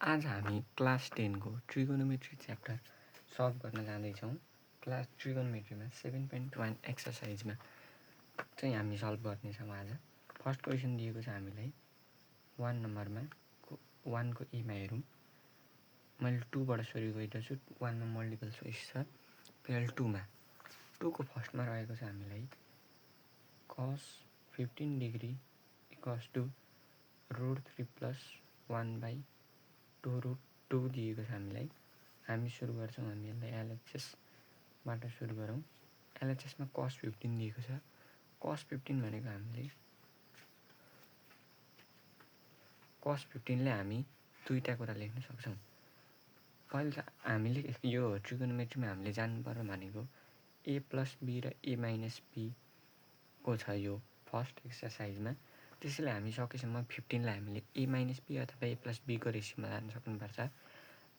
आज हामी क्लास 10 को ट्रिगोनोमेट्री च्याप्टर सल्भ गर्न जाँदैछौँ। क्लास ट्रिगोनोमेट्रीमा 7.1 एक्सर्साइजमा चाहिँ हामी सल्भ गर्नेछौँ आज। फर्स्ट क्वेसन दिएको छ हामीलाई 1 नम्बरमा 1 को एमा हेरौँ। मैले 2 बाट सुरु गरिरहेछु। 1 मा मल्टिपल चोइस छ। फेरि 2 मा 2 को फर्स्टमा रहेको छ हामीलाई cos 15 degree equals to √3 plus 1/2√2 दिएको छ हामीलाई। हामी सुरु गर्छौँ। हामी यसलाई एलएचएसबाट सुरु गरौँ। एलएचएसमा cos 15 दिएको छ। cos 15 भनेको हामीले cos 15 ले हामी दुईटा कुरा लेख्न सक्छौँ। पहिला त हामीले यो ट्रिगोनोमेट्रीमा हामीले जान्नुपर्ने भनेको a प्लस b र a माइनस b को छ यो फर्स्ट एक्सर्साइजमा। त्यसैले हामी सकेसम्म 15 लाई हामीले a माइनस b अथवा a प्लस b को रेसियोमा लान सक्नुपर्छ।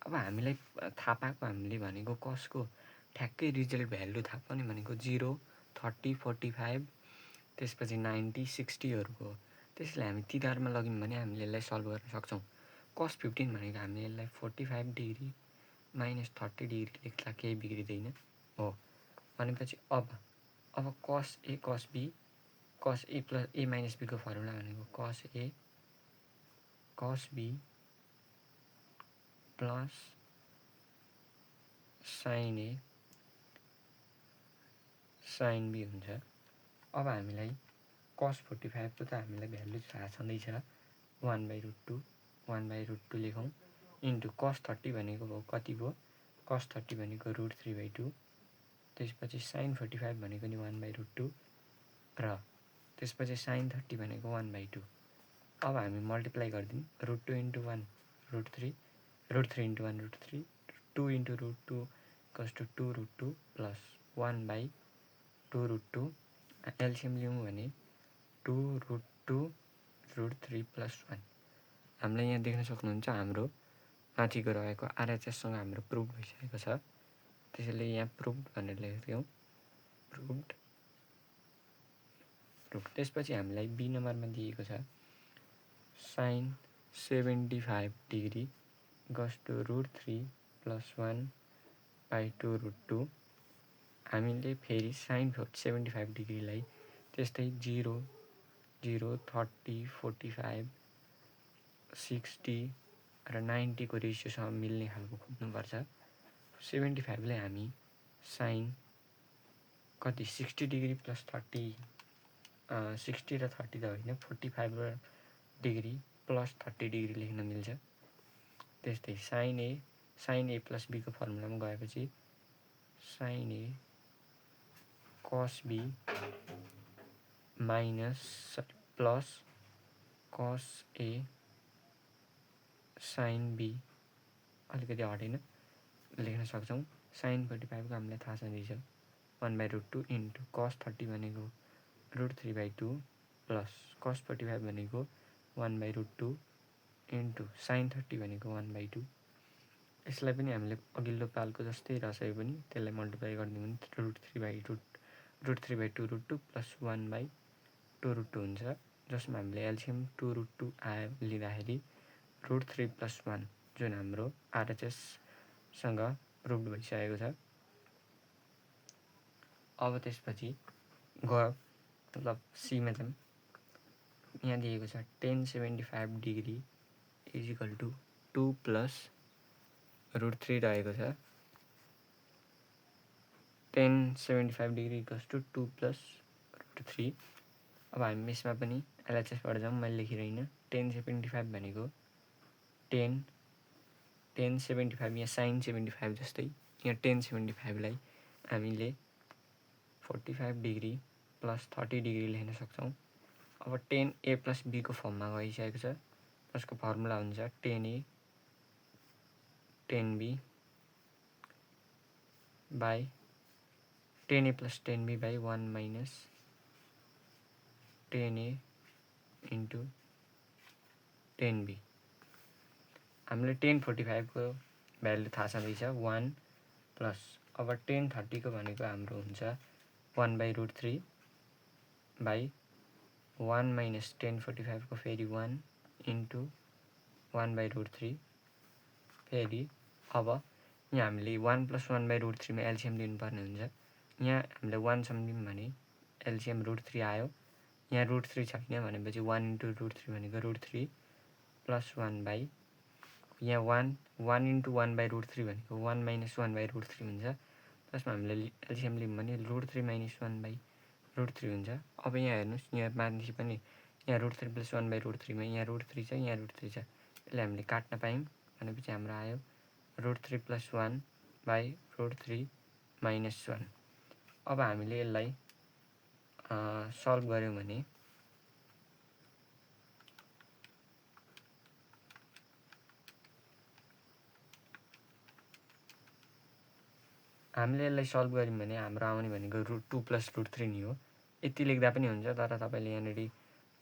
अब हामीलाई थाहा पाएको हामीले भनेको कसको ठ्याक्कै रिजल्ट भ्यालु थाहा पाउने भनेको 0, 30, 45 त्यसपछि 90, 60हरूको हो। त्यसैले हामी तिनीहरूमा लग्यौँ भने हामीले यसलाई सल्भ गर्न सक्छौँ। cos 15 भनेको हामीले यसलाई 45 डिग्री माइनस 30 डिग्री लेख्दा केही बिग्रिँदैन हो। भनेपछि अब cos a cos b cos a plus a minus b को फर्मुला भनेको cos a cos b plus sin a sin b हुन्छ। अब हामीलाई cos 45 को त हामीलाई भ्यालु थाहा छँदैछ 1/√2 1/√2 लेखौँ इन्टु cos 30 भनेको भयो कति भयो cos 30 भनेको √3/2 त्यसपछि sin 45 भनेको नि 1/√2 र त्यसपछि sin 30 भनेको 1/2। अब हामी मल्टिप्लाई गरिदिउँ √2 into 1 √3 √3 into 1 √3 2 into √2 equals to 2√2 plus 1/2√2 LCM लियौँ भने 2√2 √3 प्लस 1। हामीलाई यहाँ देख्न सक्नुहुन्छ हाम्रो माथिको रहेको आरएचएससँग हाम्रो प्रुभ भइसकेको छ। त्यसैले यहाँ प्रुभड भनेर लेख्यौँ प्रुभड। त्यसपछि हामीलाई बी नम्बरमा दिएको छ sin 75 degree equals to √3 plus 1/2√2। हामीले फेरि sin 75 डिग्रीलाई त्यस्तै 0, 0, 30, 45, 60 र 90 को रेसियोसँग मिल्ने खालको खोज्नुपर्छ। 75 ले हामी sin कति 60 डिग्री प्लस 30 60 र 30 त होइन 45 डिग्री प्लस 30 डिग्री लेख्न मिल्छ। त्यस्तै sin a प्लस b को फर्मुलामा गएपछि sin a cos b minus plus cos a sin b अलिकति हटेन लेख्न सक्छौँ। sin 45 को हामीलाई थाहा छँदैछ 1/√2 इन्टु cos 30 भनेको √3/2 प्लस cos 45 भनेको 1/√2 इन्टु sin 30 भनेको 1/2। यसलाई पनि हामीले अघिल्लो पालको जस्तै रह्यो पनि त्यसलाई मल्टिप्लाई गरिदिउँ भने √3/2√2 प्लस 1/2√2 हुन्छ। जसमा हामीले एलसिएम 2√2 लिँदाखेरि √3 प्लस 1 जुन हाम्रो आरएचएससँग प्रुभ भइसकेको छ। अब त्यसपछि गयो मतलब सीमा जाउँ। यहाँ दिएको छ tan 75 degree is equal to 2 plus √3 रहेको छ। tan 75 degree equals to 2 plus √3। अब हामी यसमा पनि एलएचएसबाट जाउँ। मैले लेखिरहेन tan 75 भनेको tan 75 यहाँ sin 75 जस्तै यहाँ tan 75 लाई हामीले 45 डिग्री प्लस 30 डिग्री लेख्न सक्छौँ। अब tan a प्लस b को फर्ममा गइसकेको छ। जसको फर्मुला हुन्छ tan a tan b by tan a plus tan b by 1 minus tan a into tan b। हामीले tan 45 को भ्यालु थाहा छँदैछ 1 प्लस अब tan 30 को भनेको हाम्रो हुन्छ 1/√3 बाई 1 माइनस tan 45 को फेरि 1 इन्टु 1/√3 फेरि अब यहाँ हामीले 1 + 1/√3 मा एलसिएम लिनुपर्ने हुन्छ। यहाँ हामीले 1 सम्म लियौँ भने एलसिएम √3 आयो। यहाँ √3 छैन भनेपछि 1 × √3 भनेको √3 + 1 यहाँ 1 × 1/√3 भनेको 1 - 1/√3 हुन्छ। प्लसमा हामीले एलसिएम लियौँ भने √3 - 1/√3 हुन्छ। अब यहाँ हेर्नुहोस्, यहाँ माथि पनि यहाँ √3 + 1/√3 मा यहाँ √3 छ, यहाँ √3 छ। यसलाई हामीले काट्न पायौँ भनेपछि हाम्रो आयो √3 + 1/√3 - 1। अब हामीले यसलाई सल्भ गऱ्यौँ भने हाम्रो आउने भनेको √2 + √3 नि हो। यति लेख्दा पनि हुन्छ, तर तपाईँले यहाँनिर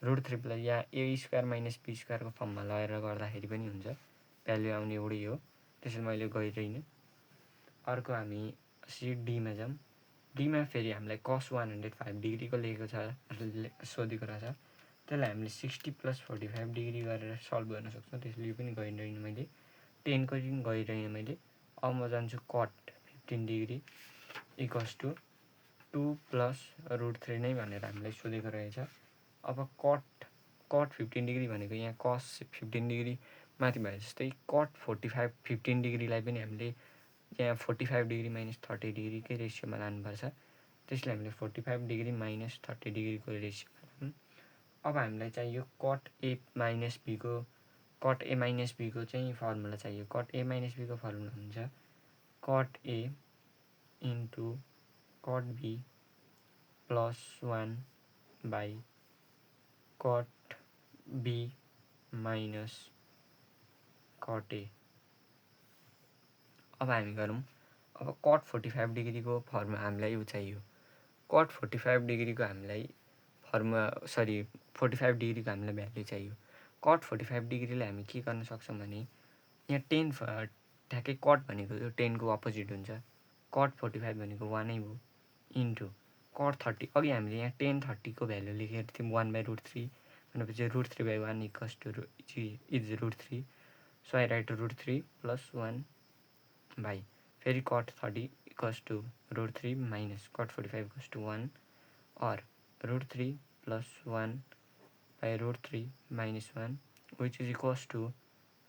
√3 या a² - b² को फर्ममा लगेर गर्दाखेरि पनि हुन्छ। भ्याल्यु आउने एउटै हो, त्यसैले मैले गरिरहेँ। अर्को हामी डीमा जाऊँ। डीमा फेरि हामीलाई cos 105 डिग्रीको लिएको छ, सोधेको रहेछ। त्यसलाई हामीले 60 + 45 डिग्री गरेर सल्भ गर्न सक्छौँ। त्यसले यो पनि गरिरहेँ मैले, 10 को पनि गरिरहेँ मैले। अब म जान्छु cot 15 डिग्री = 2 + √3 नै भनेर हामीलाई सोधेको रहेछ। अब cot 15 डिग्री भनेको यहाँ cos 15 डिग्री माथि भए जस्तै cot 15 डिग्रीलाई पनि हामीले यहाँ 45 डिग्री - 30 डिग्रीकै रेसियोमा लानुपर्छ। त्यसले हामीले 45 डिग्री - 30 डिग्रीको रेसियोमा लायौँ। अब हामीलाई चाहियो cot a - b को चाहिँ फर्मुला चाहियो। cot a - b को फर्मुला हुन्छ cot a × cot b + 1/cot b - cot a। अब हामी गरौँ। अब cot 45 डिग्रीको फर्मुला हामीलाई यो चाहियो। cot 45 डिग्रीको हामीलाई 45 डिग्रीको हामीलाई भ्याल्यु चाहियो। cot 45 डिग्रीलाई हामी के गर्न सक्छौँ भने यहाँ 10 ठ्याक्कै cot भनेको यो 10 को अपोजिट हुन्छ। cot 45 भनेको 1 नै हो इन्टु cot 30। अघि हामीले यहाँ 10 30 को भ्याल्यु लेखेको थियौँ 1/√3 भनेपछि √3/1 इज √3। सो आई राइट √3 + 1 फेरि cot 30 = √3 - cot 45 = 1 or √3 + 1/√3 - 1 which is equals to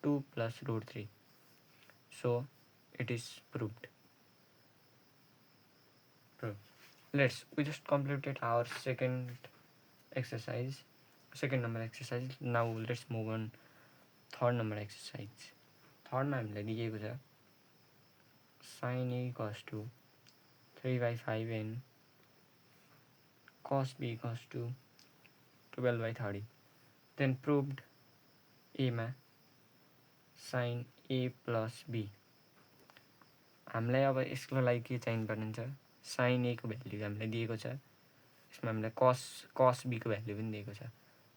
2 + √3. So it is proved. We just completed our second number exercise. Now let's move on third number exercise. Third मा हामीलाई दिएको छ sin a = 3/5n cos b = 12/30. Then proved a मा sin a + b। हामीलाई अब यसको लागि के चाहिनु पर्ने हुन्छ, sin a को भ्याल्यु हामीलाई दिएको छ। यसमा हामीलाई cos b को भ्याल्यु पनि दिएको छ।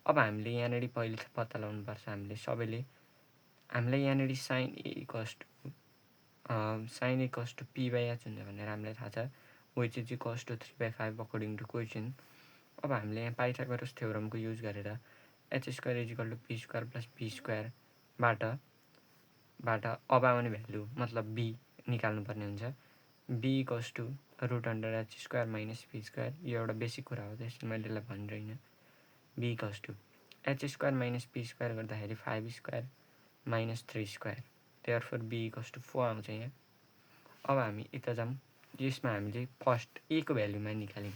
अब हामीले यहाँनिर पहिले पत्ता लगाउनुपर्छ सबैले। हामीलाई यहाँनिर sin a = p/h हुन्छ भनेर हामीलाई थाहा छ, which is equals to 3/5 according to question। अब हामीले यहाँ पाइथागोरस थ्योरमको युज गरेर h² = p² + b² बाट अब आउने भ्याल्यु मतलब b निकाल्नुपर्ने हुन्छ। b = √h² - p²। यो एउटा बेसिक कुरा हो, त्यसले मैले यसलाई भनिरहेन। b = h² - p² गर्दाखेरि 5² - 3²। therefore b = 4 आउँछ यहाँ। अब हामी यता जाऊँ। यसमा हामीले फर्स्ट a को भ्याल्युमा निकाल्यौँ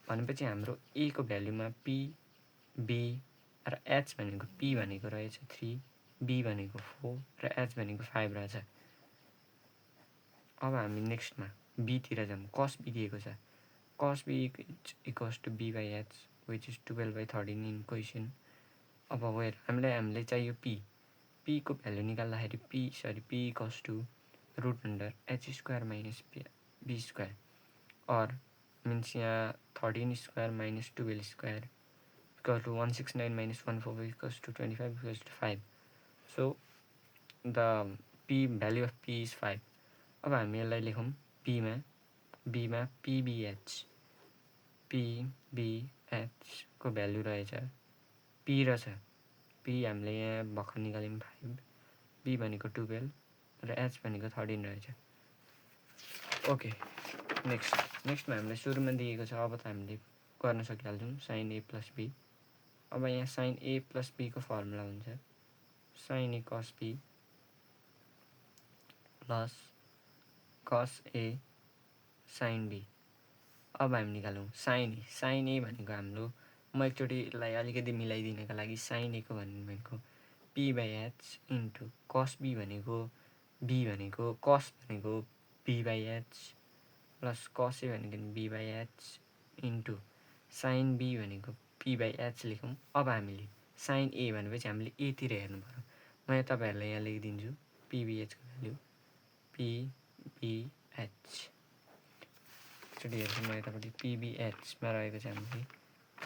भनेपछि हाम्रो a को भ्याल्युमा p, b र h भनेको p भनेको रहेछ 3, b भनेको 4 र h भनेको 5 रहेछ। अब हामी नेक्स्टमा b तिर जाऊँ। cos b दिएको छ। cos b = b/h which is 12/30 in question। अब हामीलाई चाहियो p को भ्याल्यु निकाल्दाखेरि p = √h² - b² or means यहाँ 13² - 12² = 169 - 144 = 25 = 5। So the value of p is 5। अब हामी यसलाई लेखौँ b मा p/b/h को भ्याल्यु रहेछ p रहेछ। p हामीले यहाँ भर्खर निकाल्यौँ 5, b भनेको 12 र एच भनेको 13 रहेछ। ओके, नेक्स्टमा हामीलाई सुरुमा दिएको छ, अब त हामीले गर्न सकिहाल्छौँ साइन ए प्लस बी। अब यहाँ साइन ए प्लस बीको फर्मुला हुन्छ sign A cos B plus cos A sine be. अब हामी निकालौँ साइन ए भनेको हाम्रो, म एकचोटि यसलाई अलिकति मिलाइदिनका लागि साइन ए को भनेको P by H into cos B भनेको कस भनेको B by H plus cos A भनेको B by H into sine B भनेको पी बाई एच लेखौँ। अब हामीले साइन ए भनेपछि हामीले एतिर हेर्नु पऱ्यो। म यहाँ तपाईँहरूलाई यहाँ लेखिदिन्छु पिबिएचको भ्याल्यु पिबिएच। एकचोटि हेर्छु म यतापट्टि पिबिएचमा रहेको छ हामीले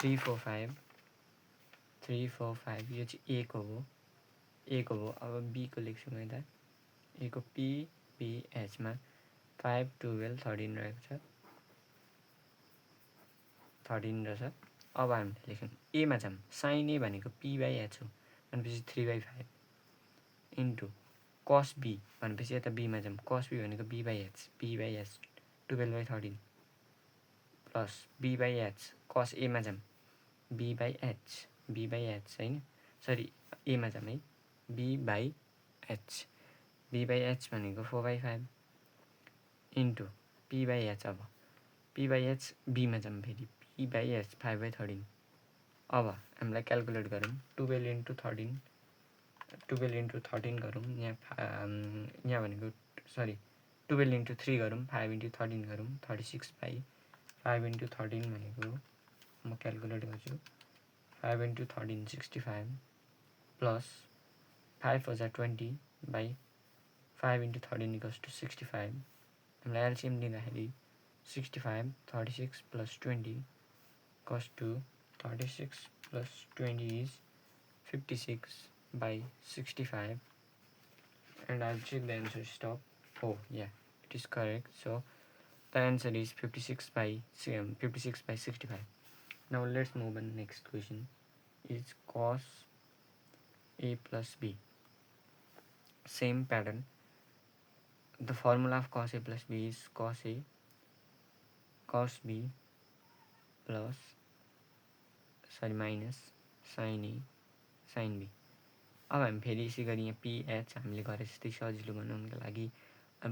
345 यो चाहिँ ए को हो। अब बीको लेख्छु म यता ए को पिबिएचमा 5 12 13 रहेको छ 13 रहेछ। अब हामीले लेख्यौँ एमा जाऊँ, साइन ए भनेको पी बाई एच हो भनेपछि 3/5 इन्टु कस बी भनेपछि यता बीमा जाऊँ, कस बी भनेको B by H 12/13 plus B by H cos एमा जाऊँ बी बाई एच होइन, सरी एमा जाऊँ है, बी बाई एच भनेको 4/5 इन्टु पी बाई एच। अब पी बाई एच बीमा जाऊँ फेरि पी बाई एच 5/13। अब हामीलाई क्यालकुलेट गरौँ 12 इन्टु 13 गरौँ, यहाँ भनेको सरी 12 इन्टु 3 गरौँ, 5 इन्टु 13 गरौँ, 36/5 इन्टु 13 भनेको म क्यालकुलेट गर्छु 5 इन्टु 13 65 प्लस 5 हजार 20/5 इन्टु 13 इक्वल्स टु 65। हामीलाई एलसिएम लिँदाखेरि 65 36 plus 20 equals to 36 plus 20 is 56/65 and I'll check the answer. Stop. Oh yeah, it is correct. So the answer is 56/65. Now let's move on. Next question is cos a plus b. Same pattern. The formula of cos a plus b is cos a cos b plus minus sin a sin b. अब हामी फेरि यसै गरी यहाँ pH हामीले गरे जस्तै सजिलो बनाउनको लागि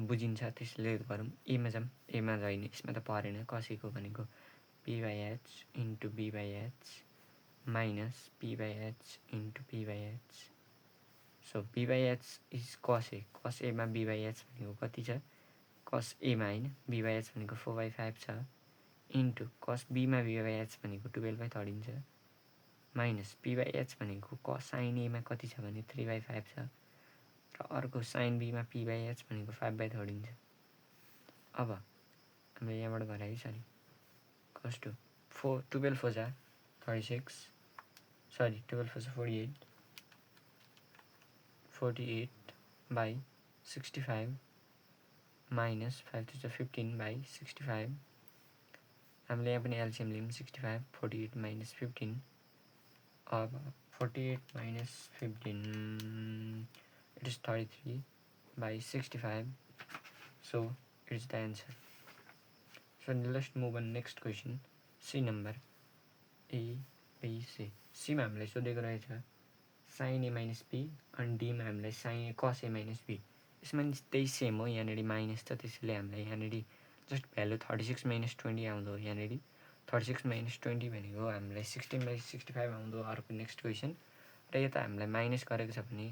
बुझिन्छ त्यसले गरौँ। एमा जाऊँ, एमा होइन यसमा त परेन, कसेको भनेको P by H into B by H minus P by H into P by H. So P by H is cos एमा बी बाई एच भनेको कति छ, कस एमा होइन बी बाई एच भनेको 4/5 छ इन्टु कस बीमा बी बाई एच भनेको 12/13 छ माइनस पी बाई एच भनेको कस साइन एमा कति छ भने 3/5 छ र अर्को साइन बीमा पी बाई एच भनेको 5/13 छ। अब हामीले यहाँबाट गरायो सरी कस टु 12 4 जा 36 सरी 12 4 जा 48/65 माइनस 5 2 जा 15/65। हामीले यहाँ पनि एलसिएम लियौँ 65 48 माइनस 15। अब 48 minus 15 it is 33/65. So it is the answer. So let's move on next question. C number A B C. C मा हामीलाई सोधेको रहेछ sin a minus b अनि D मा हामीलाई sin cos a minus b। यसमा नि त्यही सेम हो, यहाँनिर माइनस छ त्यसैले हामीलाई यहाँनिर जस्ट भ्यालु 36 minus 20 आउँदो यहाँनिर 36 minus 20 भनेको हामीलाई 16/65 आउँदो अर्को नेक्स्ट क्वेसन। र यता हामीलाई माइनस गरेको छ भने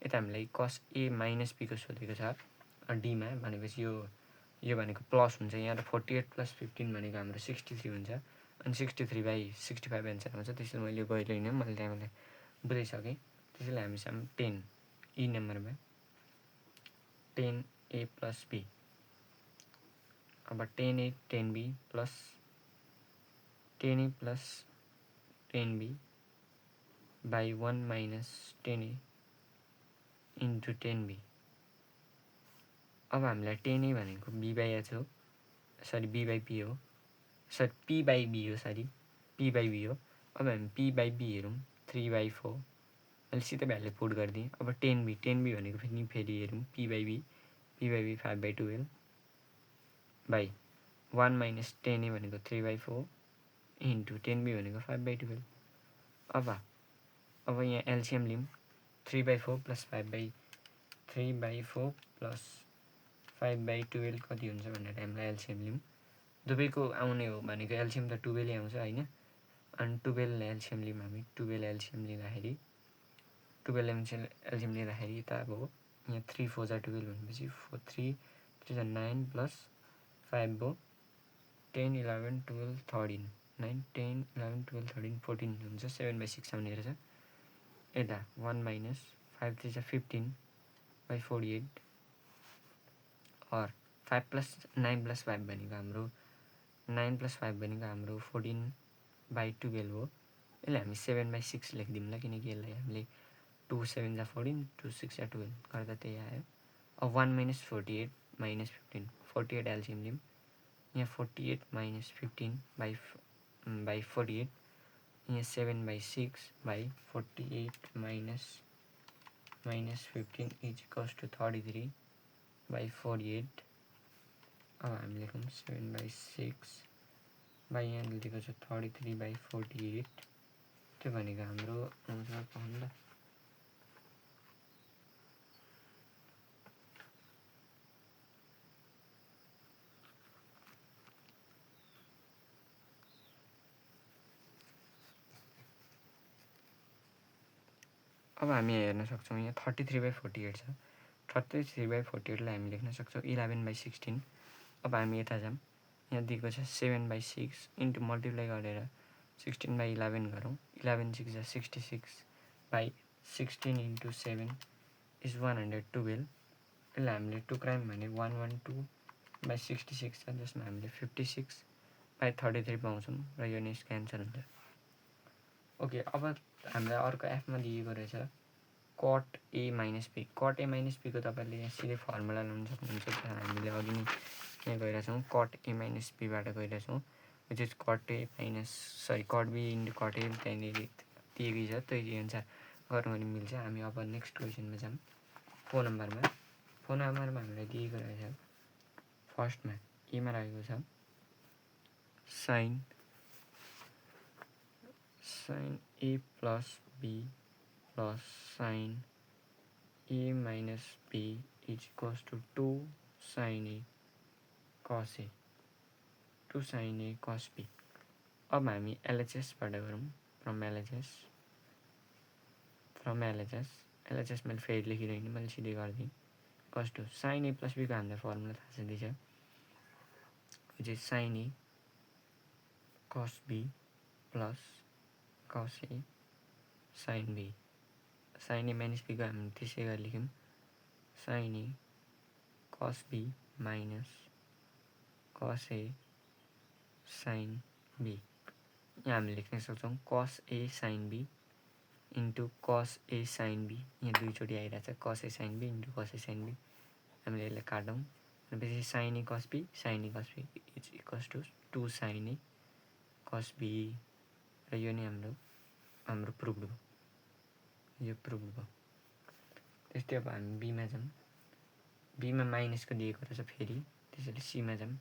यता हामीलाई कस ए माइनस बीको सोधेको छ डीमा भनेपछि यो भनेको प्लस हुन्छ यहाँ, र 48 + 15 भनेको हाम्रो 63 हुन्छ अनि 63/65 एन्सर आउँछ। त्यसैले मैले गइरहेँ होइन, मैले त्यहाँबाट बुझाइसकेँ। त्यसैले हामीसँग 10 ई नम्बरमा 10a + b। अब 10a 10b plus 10a + 10b by 1 minus 10a into 10b। अब हामीलाई 10a भनेको b by h हो, सरी b by p हो, सरी p by b हो, सरी p by b हो। अब हामी p by b हेरौँ 3/4 मैले सिधै भ्यालु पुट गरिदिएँ। अब 10b भनेको फेरि हेरौँ p/b 5/12 बाई 1 माइनस 10a भनेको 3/4 इन्टु 10b भनेको 5/12। अब यहाँ एलसिएम लिउँ। 3/4 प्लस 3/4 प्लस 5/12 कति हुन्छ भनेर हामीलाई एलसिएम लिउँ। दुवैको आउने हो भनेको एलसिएम त 12 आउँछ होइन। अनि 12 एलसिएम लिउँ हामी। 12 एलसिएम लिँदाखेरि 12 एलसिएम लिँदाखेरि त अब यहाँ 3 4 जा 12 भनेपछि 3 3 जा 9 प्लस 5 भयो 10 11 12 13 9 10 11 12 13 14 हुन्छ 7/6 आउने रहेछ। यता 1 माइनस 5 3 जा 15/48 और 5 प्लस 9 प्लस 5 भनेको हाम्रो 9 प्लस 5 भनेको हाम्रो 14/12 हो। यसलाई हामी 7/6 लेखिदिउँला किनकि यसलाई हामीले 2 7 जा 14 2 6 जा 12 गर्दा त्यही आयो। अब 1 माइनस 48 माइनस 15 48 एलसिएम लिउँ। यहाँ 48 माइनस 15/48 यहाँ 7/6/48 माइनस 15 इज इक्वल्स टु 33/48। अब हामी लेखौँ 7/6 यहाँ लेखेको छ 33/48। त्यो भनेको हाम्रो आउँछ भन्दा अब हामी हेर्न सक्छौँ यहाँ 33/48 छ। 33/48लाई हामी लेख्न सक्छौँ 11/16। अब हामी यता जाऊँ। यहाँ दिएको छ 7/6 इन्टु मल्टिप्लाई गरेर 16/11 गरौँ। 11 6 जा 66/16 इन्टु 7 इज 112। यसलाई हामीले टुक्रायौँ भने 112/66 छ जसमा हामीले 56/33 पाउँछौँ र यो नै क्यान्सल हुन्छ। ओके, अब हामीलाई अर्को एफमा दिएको रहेछ cot A minus B. Cot A minus बीको तपाईँले यहाँ सिधै फर्मुला ल्याउनु सक्नुहुन्छ। हामीले अघि नै यहाँ गइरहेछौँ कट ए माइनस बीबाट गइरहेछौँ which is cot B into cot A त्यहाँनिर दिएकै छ त्यही अनुसार गर्नु भने मिल्छ। हामी अब नेक्स्ट क्वेसनमा जाऊँ। 4 नम्बरमा हामीलाई दिएको रहेछ फर्स्टमा एमा रहेको छ sine A plus B plus sine A minus B is equals to 2 sine A cos A 2 sine A cos be. अब हामी एलएचएसबाट गरौँ। फ्रम एलएचएस मैले फेरि लेखिरहेँ मैले सिधै गरिदिएँ। कस टू साइन ए प्लस बीको हामीलाई फर्मुला थाहा छँदैछ which is sine A cos B plus cos A sine B. Sine A minus बीको हामी त्यसै गरी लेख्यौँ sign A cos B minus cos A sine be. यहाँ हामीले लेख्न सक्छौँ कस A sine be into cos A sine be. यहाँ दुईचोटि आइरहेछ कस A sine be into cos A sine be. हामीले यसलाई काटौँ भनेपछि sine A cos B is equals to 2 sine A cos B र यो नै हाम्रो प्रुभ भयो। यो प्रुभ भयो। त्यस्तै अब हामी बीमा जाऊँ। बीमा माइनसको दिएको रहेछ फेरि त्यसैले सीमा जाऊँ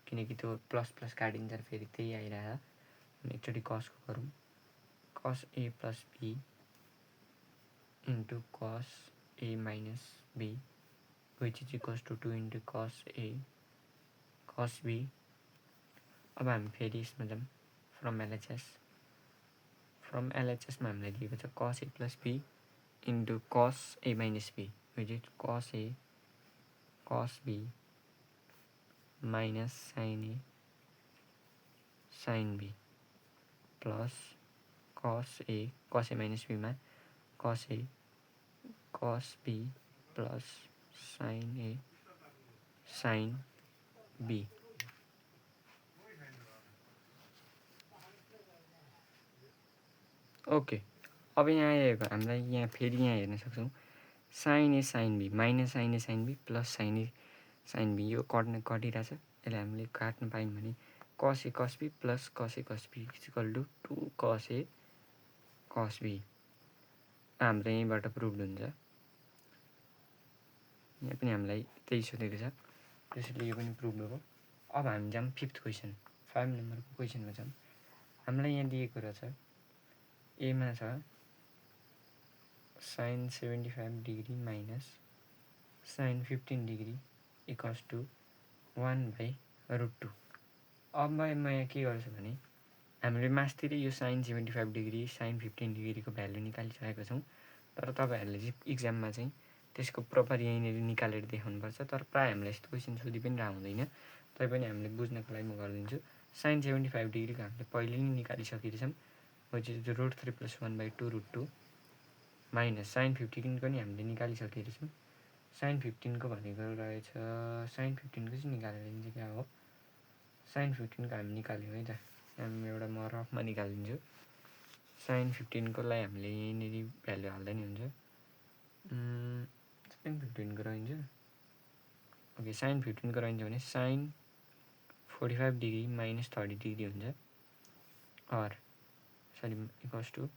किनकि त्यो प्लस प्लस काटिन्छ फेरि त्यही आइरहेछ। एकचोटि कसको गरौँ कस ए plus B into cos A minus B which is equals to 2 into cos A cos be. अब हामी फेरि यसमा जाऊँ फ्रम एलएचएसमा हामीलाई दिएको छ कस ए plus B into cos A minus B which is cos A cos B minus sine A sine B plus cos A minus बीमा cos A cos B plus sine A sine B. Okay, अब यहाँ आएको हामीलाई यहाँ फेरि यहाँ हेर्न सक्छौँ sine A sine B minus sine A sine B plus sine A sine B. यो कटिरहेछ यसलाई हामीले काट्न पायौँ भने कस A cos B plus cos A cos be equal to 2 कस ए कस बी। हाम्रो यहीँबाट प्रुभड हुन्छ। यहाँ पनि हामीलाई त्यही सोधेको छ, त्यसैले यो पनि प्रुभड हो। अब हामी जाऊँ 5th क्वेसन, 5 नम्बरको क्वेसनमा जाऊँ। हामीलाई यहाँ दिएको रहेछ, एमा छ sin 75 degree minus sin 15 degree equals to 1/√2। अब म यहाँ के गर्छु भने हामीले मासतिर यो sin 75 डिग्री sin 15 डिग्रीको भ्यालु निकालिसकेको छौँ, तर तपाईँहरूले चाहिँ इक्जाममा चाहिँ त्यसको प्रपर यहीँनिर निकालेर देखाउनुपर्छ। तर प्रायः हामीलाई यस्तो क्वेसन सोधि पनि रहँदैन हुँदैन, तैपनि हामीले बुझ्नको लागि म गरिदिन्छु। sin 75 डिग्रीको हामीले पहिले नै निकालिसकेको छौँ, विच इज √3 + 1/2√2 माइनस sin 15 को नि हामीले निकालिसकेको छौँ। sin 15 को भनेको रहेछ, sin 15 को चाहिँ निकालेर चाहिँ क्या हो, sin 15 को हामी निकाल्यौँ है त, हामी एउटा म रफमा निकालिदिन्छु। sin 15 को लागि हामीले यहीँनिर भ्यालु हाल्दा नि हुन्छ। sin 15 को रहन्छ, ओके sin 15 को रहन्छ भने sin 45 डिग्री माइनस 30 डिग्री हुन्छ, or sorry equals to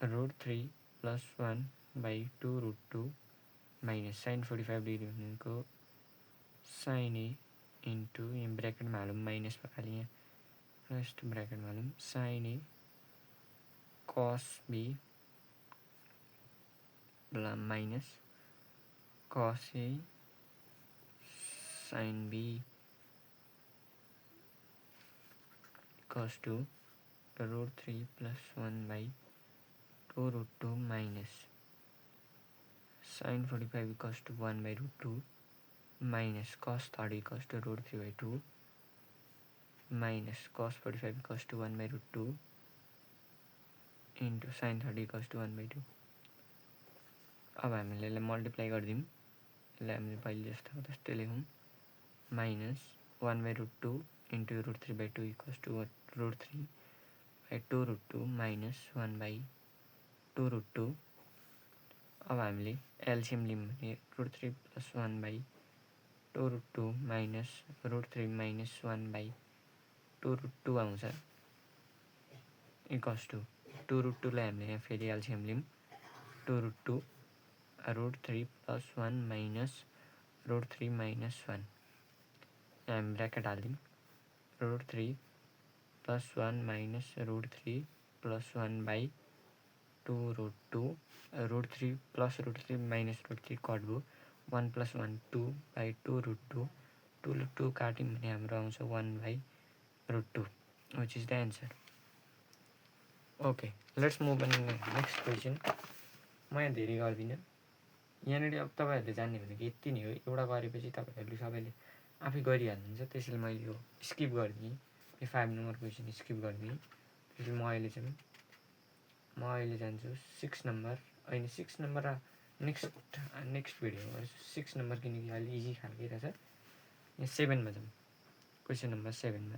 √3 + 1/2√2 minus sin 45 degree भनेको sin A इन्टु यहाँ ब्र्याकेटमा हालौँ माइनस प्रकारले, यहाँ फर्स्ट ब्र्याकेटमा हालौँ sin A cos B minus cos A sin B equals to √3 + 1/2√2 minus sin 45 equals to 1/√2 minus cos 30 equals to √3/2 minus cos 45 equals to 1/√2 into sin 30 equals to 1/2। अब हामीले यसलाई multiply गरिदिउँ, यसलाई हामीले पहिले जस्तो त्यस्तै लेखौँ, minus 1/√2 into √3/2 equals to √3/2√2 minus 1/2√2। अब हामीले एलसिएम लियौँ भने √3 + 1/2√2 माइनस √3 माइनस 1/2√2 आउँछ, इक्वल्स टु 2√2लाई हामीले यहाँ फेरि एलसिएम लियौँ, 2√2 √3 + 1 माइनस √3 माइनस 1, यहाँ हामी ब्र्याकेट हालिदिउँ, √3 + 1 माइनस √3 + 1/2√2, √3 + √3 माइनस √3 कट भयो, 1 + 1 2/2√2, 2 काट्यौँ भने हाम्रो आउँछ 1/√2, which is the answer. Okay, let's move on next question. म यहाँ धेरै गर्दिनँ, यहाँनिर अब तपाईँहरूले जान्ने भनेको यति नै हो। एउटा गरेपछि तपाईँहरूले सबैले आफै गरिहाल्नुहुन्छ, त्यसैले मैले यो स्किप गरिदिएँ, यो 5 नम्बर क्वेसन स्किप गरिदिएँ। त्यसैले म अहिले जान्छु 6 नम्बर, होइन 6 नम्बर र नेक्स्ट भिडियो गर्छु 6 नम्बर, किनकि अहिले इजी खालकै रहेछ। यहाँ 7मा जाउँ, क्वेसन नम्बर 7मा।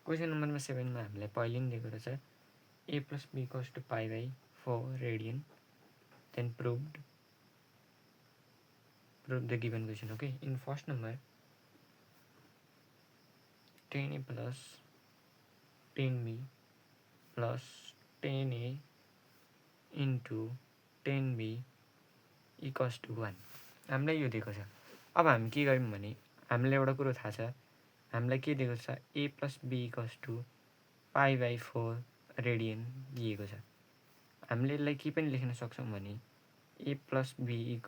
क्वेसन नम्बरमा 7मा हामीलाई पहिले नै दिएको रहेछ a + b = π/4 radian, then prove the given question. Okay, in first number 10a plus 10b plus 10a into 10b equals to 1 हामीलाई यो दिएको छ। अब हामी के गर्यौँ भने हामीलाई एउटा कुरो थाहा छ, हामीलाई के दिएको छ, a + b = π/4 रेडियन दिएको छ। हामीले यसलाई के पनि लेख्न सक्छौँ भने a + b =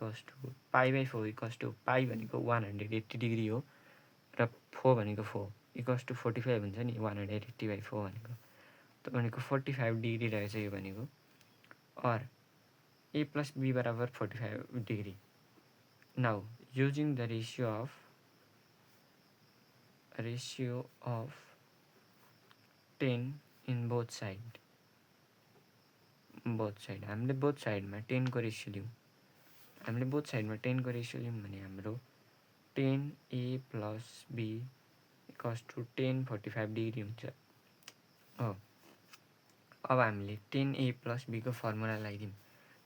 π/4 = π भनेको 180 डिग्री हो र 4 भनेको 4 इक्वल्स टु 45 हुन्छ नि, 180/4 भनेको त भनेको 45 डिग्री रहेछ यो भनेको, और a + b = 45 degree. Now using the ratio of 10 in both side हामीले बोथ साइडमा 10 को रेसियो लियौँ, हामीले बोथ साइडमा 10 को रेसियो लियौँ भने हाम्रो 10a + b = 10 45 डिग्री हुन्छ हो। अब हामीले 10a + b को फर्मुला लगाइदिउँ,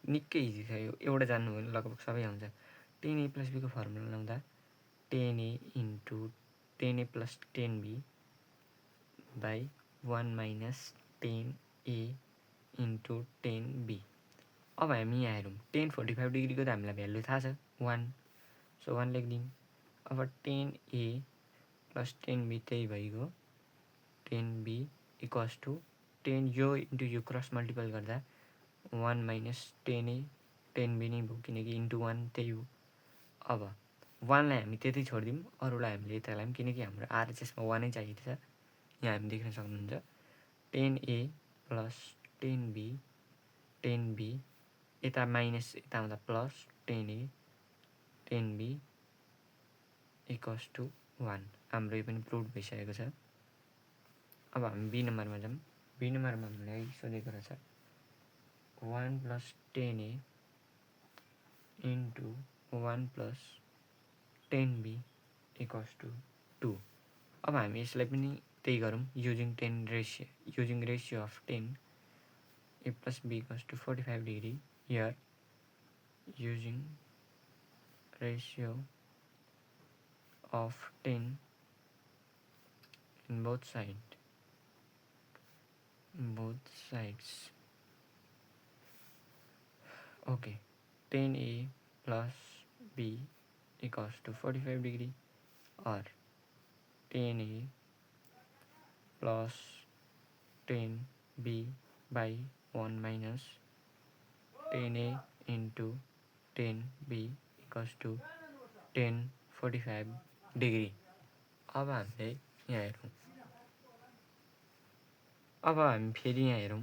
निकै इजी छ यो, एउटा जान्नु भने लगभग सबै आउँछ। 10a + b को फर्मुला लाउँदा 10a into 10a + 10b / 1 - 10a into 10b अब हामी यहाँ हेरौँ 1045 डिग्रीको त हामीलाई भ्यालु थाहा छ 1, सो 1 लेखिदिउँ। अब 10A प्लस 10B त्यही भइगयो 10B इक्वल्स टु 10 यो इन्टु यो क्रस मल्टिपल गर्दा 1 माइनस 10A 10B नै भयो किनकि इन्टु 1 त्यही हो। अब 1 लाई हामी त्यतै छोडिदिउँ, अरूलाई हामीले यता ल्यायौँ किनकि हाम्रो आरएचएसमा 1 नै चाहिएको छ। यहाँ हामी देख्न सक्नुहुन्छ 10A प्लस 10B 10B यता माइनस यता आउँदा plus 10A 10B equals to 1। हाम्रो यो पनि प्रुभ भइसकेको छ। अब हामी बी नम्बरमा जाउँ। बी नम्बरमा हामीलाई सोधेको रहेछ 1 plus 10A into 1 plus 10B equals to 2। अब हामी यसलाई पनि त्यही गरौँ using ratio of 10 A plus B equals to 45 degree. Here using ratio of 10 in both sides. Okay, 10A plus B equals to 45 degree or 10A plus 10B by 1 minus 10A into 10B equals to 1045 degree. अब हामीले यहाँ हेरौँ। अब हामी फेरि यहाँ हेरौँ।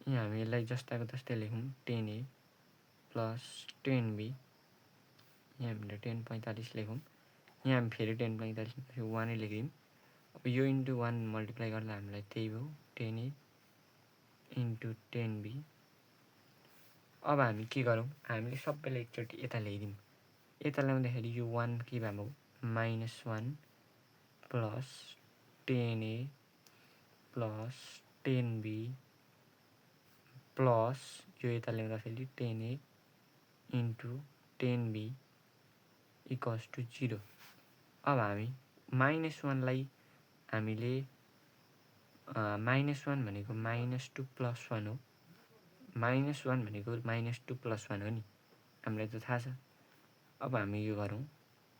यहाँ हामी यसलाई जस्ताको तस्तै लेखौँ 10A प्लस 10B। यहाँ हामीले 1045 लेखौँ। यहाँ हामी फेरि 1045 1 नै लेखिदिउँ। अब यो इन्टु 1 मल्टिप्लाई गर्दा हामीलाई त्यही भयो 10A इन्टु 10B। अब हामी के गरौँ, हामीले सबैलाई एकचोटि यता ल्याइदिउँ। यता ल्याउँदाखेरि यो 1 के भयो minus 1 plus 10A plus 10B plus यो यता ल्याउँदाखेरि 10A into 10B equals to 0। अब हामी माइनस 1 लाई हामीले माइनस 1 भनेको माइनस 2 प्लस 1 हो। माइनस 1 भनेको माइनस 2 प्लस 1 हो नि, हामीलाई त थाहा छ। अब हामी यो गरौँ।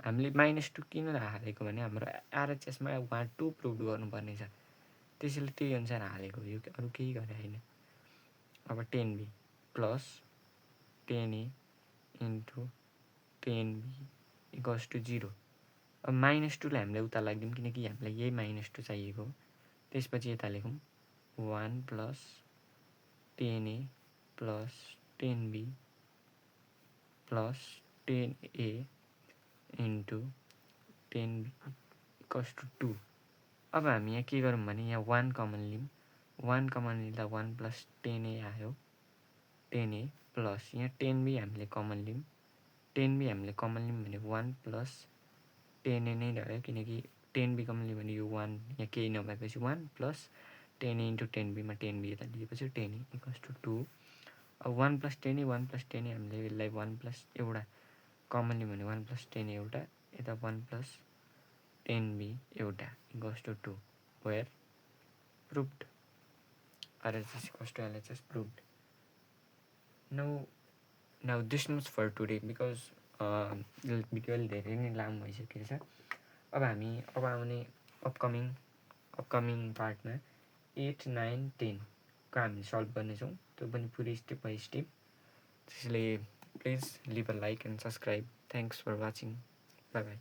हामीले माइनस 2 किन हालेको भने हाम्रो आरएचएसमा वहाँ 2 प्रुभ गर्नुपर्ने छ, त्यसैले त्यही अनुसार हालेको, यो अरू केही गरे होइन। अब 10B plus 10A into 10B equals to 0। अब माइनस 2 लाई हामीले उता लाग्दिउँ किनकि हामीलाई यही माइनस 2 चाहिएको हो। त्यसपछि यता लेखौँ 1 plus 10A plus 10B plus 10A into 10B equals to 2। अब हामी यहाँ के गरौँ भने यहाँ 1 कमन लिउँ। 1 कमन लिँदा 1 प्लस 10A आयो 10A प्लस यहाँ 10B हामीले कमन लिउँ। 10B हामीले कमन लिउँ भने 1 प्लस 10A नै रह्यो किनकि 10B कमन लियो भने यो 1 यहाँ केही नभएपछि 1 प्लस 10A इन्टु 10B मा 10B यता लिएपछि 10A इक्वल्स टु 2। अब 1 प्लस 10A हामीले यसलाई 1 प्लस एउटा कमन लियो भने 1 प्लस 10A एउटा यता 1 प्लस 10B एउटा equals to 2 where proved RHS equals to LHS proved. Now this much for today because video धेरै नै लामो भइसकेको छ। अब हामी अब आउने अपकमिङ पार्टमा 8, 9, 10 को हामी सल्भ गर्नेछौँ, त्यो पनि पुरै स्टेप बाई स्टेप। त्यसैले please leave a like and subscribe. Thanks for watching. Bye by.